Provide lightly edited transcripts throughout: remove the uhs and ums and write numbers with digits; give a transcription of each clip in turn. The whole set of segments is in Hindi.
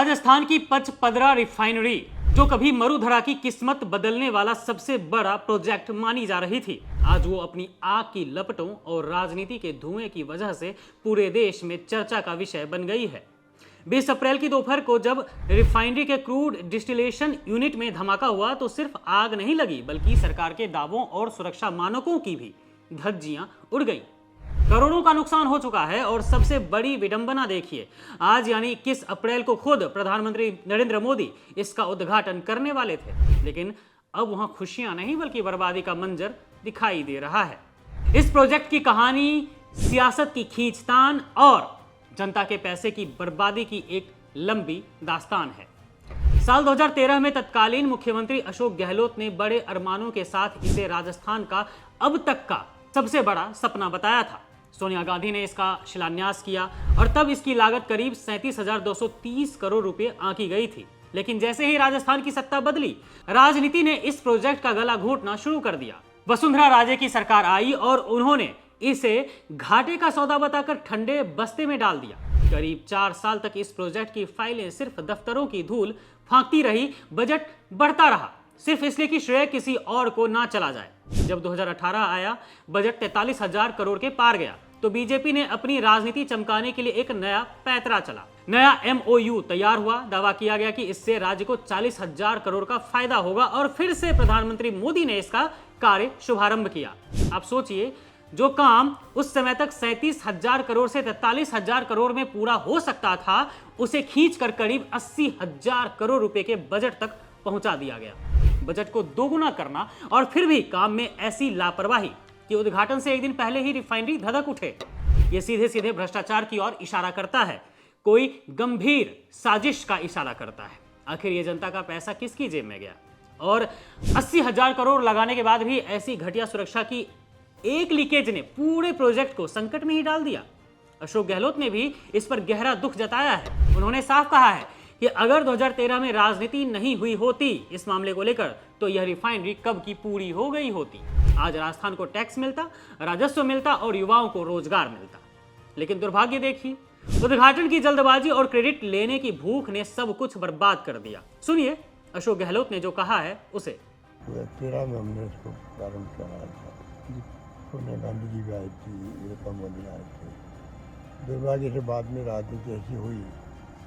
राजस्थान की पचपदरा रिफाइनरी, जो कभी मरुधरा की किस्मत बदलने वाला सबसे बड़ा प्रोजेक्ट मानी जा रही थी, आज वो अपनी आग की लपटों और राजनीति के धुएं की वजह से पूरे देश में चर्चा का विषय बन गई है। 20 अप्रैल की दोपहर को जब रिफाइनरी के क्रूड डिस्टिलेशन यूनिट में धमाका हुआ तो सिर्फ आग नहीं लगी, बल्कि सरकार के दावों और सुरक्षा मानकों की भी धज्जियां उड़ गई। करोड़ों का नुकसान हो चुका है और सबसे बड़ी विडंबना देखिए, आज यानी 21 अप्रैल को खुद प्रधानमंत्री नरेंद्र मोदी इसका उद्घाटन करने वाले थे, लेकिन अब वहां खुशियां नहीं बल्कि बर्बादी का मंजर दिखाई दे रहा है। इस प्रोजेक्ट की कहानी सियासत की खींचतान और जनता के पैसे की बर्बादी की एक लंबी दास्तान है। साल 2013 में तत्कालीन मुख्यमंत्री अशोक गहलोत ने बड़े अरमानों के साथ इसे राजस्थान का अब तक का सबसे बड़ा सपना बताया था। सोनिया गांधी ने इसका शिलान्यास किया और तब इसकी लागत करीब 37,230 करोड़ रुपए आंकी गई थी। लेकिन जैसे ही राजस्थान की सत्ता बदली, राजनीति ने इस प्रोजेक्ट का गला घोंटना शुरू कर दिया। वसुंधरा राजे की सरकार आई और उन्होंने इसे घाटे का सौदा बताकर ठंडे बस्ते में डाल दिया। करीब 4 साल तक इस प्रोजेक्ट की फाइलें सिर्फ दफ्तरों की धूल फांकती रही, बजट बढ़ता रहा, सिर्फ इसलिए कि श्रेय किसी और को ना चला जाए। जब 2018 आया, बजट 43,000 करोड़ के पार गया, तो बीजेपी ने अपनी राजनीति चमकाने के लिए एक नया पैंतरा चला। नया MOU तैयार हुआ, दावा किया गया कि इससे राज्य को 40,000 करोड़ का फायदा होगा और फिर से प्रधानमंत्री मोदी ने इसका कार्य शुभारंभ किया। आप सोचिए, जो काम उस समय तक 37,000 करोड़ से 43,000 करोड़ में पूरा हो सकता था, उसे खींचकर करीब 80,000 करोड़ रुपए के बजट तक पहुंचा दिया गया। बजट को दोगुना करना और फिर भी काम में ऐसी लापरवाही कि उद्घाटन से एक दिन पहले ही रिफाइनरी धधक उठे। यह सीधे सीधे भ्रष्टाचार की ओर इशारा करता है, कोई गंभीर साजिश का इशारा करता है। आखिर ये जनता का पैसा किसकी जेब में गया? और 80,000 करोड़ लगाने के बाद भी ऐसी घटिया सुरक्षा की एक लीकेज ने पूरे प्रोजेक्ट को संकट में ही डाल दिया। अशोक गहलोत ने भी इस पर गहरा दुख जताया है। उन्होंने साफ कहा है कि अगर 2013 में राजनीति नहीं हुई होती इस मामले को लेकर, तो यह रिफाइनरी कब की पूरी हो गई होती। आज राजस्थान को टैक्स मिलता, राजस्व मिलता और युवाओं को रोजगार मिलता। लेकिन दुर्भाग्य देखिए, उद्घाटन की जल्दबाजी और क्रेडिट लेने की भूख ने सब कुछ बर्बाद कर दिया। सुनिए अशोक गहलोत ने जो कहा है उसे। 13 में हमने इसको प्रारंभ कराया था। सोनिया गांधी जी भी आई थी, विवेकानंद मोदी आए थे। दुर्भाग्य से बाद में राजनीति ऐसी हुई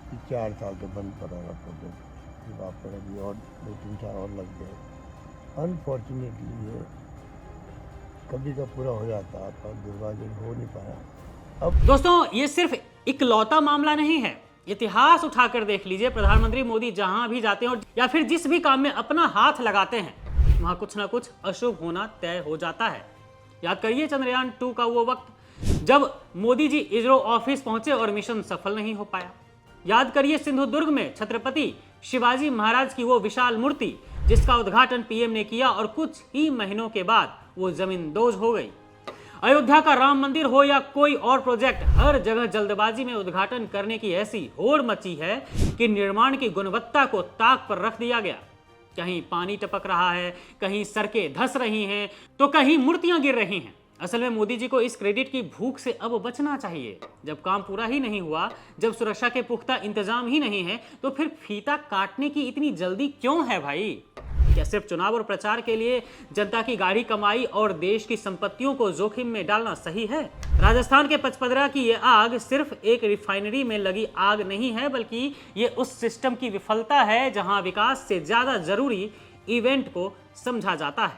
कि 4 साल तो बंद पड़ा रहा प्रोजेक्ट। वहाँ पर अभी और 2-3 साल और लग गए। अनफॉर्चुनेटली ये कभी का पूरा हो जाता, पर दुर्भाग्य हो नहीं पाया। अब दोस्तों, ये सिर्फ इकलौता मामला नहीं है। इतिहास उठाकर देख लीजिए, प्रधानमंत्री मोदी जहां भी जाते हैं या फिर जिस भी काम में अपना हाथ लगाते हैं, वहां कुछ ना कुछ अशुभ होना तय हो जाता है। याद करिए चंद्रयान 2 का वो वक्त जब मोदी जी इसरो ऑफिस पहुंचे और मिशन सफल नहीं हो पाया। याद करिए सिंधुदुर्ग में छत्रपति शिवाजी महाराज की वो विशाल मूर्ति जिसका उद्घाटन PM ने किया और कुछ ही महीनों के बाद वो जमींदोज हो गई। अयोध्या का राम मंदिर हो या कोई और प्रोजेक्ट, हर जगह जल्दबाजी में उद्घाटन करने की ऐसी होड़ मची है कि निर्माण की गुणवत्ता को ताक पर रख दिया गया। कहीं पानी टपक रहा है, कहीं सड़कें धंस रही हैं, तो कहीं मूर्तियां गिर रही हैं। असल में मोदी जी को इस क्रेडिट की भूख से अब बचना चाहिए। जब काम पूरा ही नहीं हुआ, जब सुरक्षा के पुख्ता इंतजाम ही नहीं है, तो फिर फीता काटने की इतनी जल्दी क्यों है भाई? क्या सिर्फ चुनाव और प्रचार के लिए जनता की गाढ़ी कमाई और देश की संपत्तियों को जोखिम में डालना सही है? राजस्थान के पचपदरा की ये आग सिर्फ एक रिफाइनरी में लगी आग नहीं है, बल्कि ये उस सिस्टम की विफलता है जहां विकास से ज्यादा जरूरी इवेंट को समझा जाता है।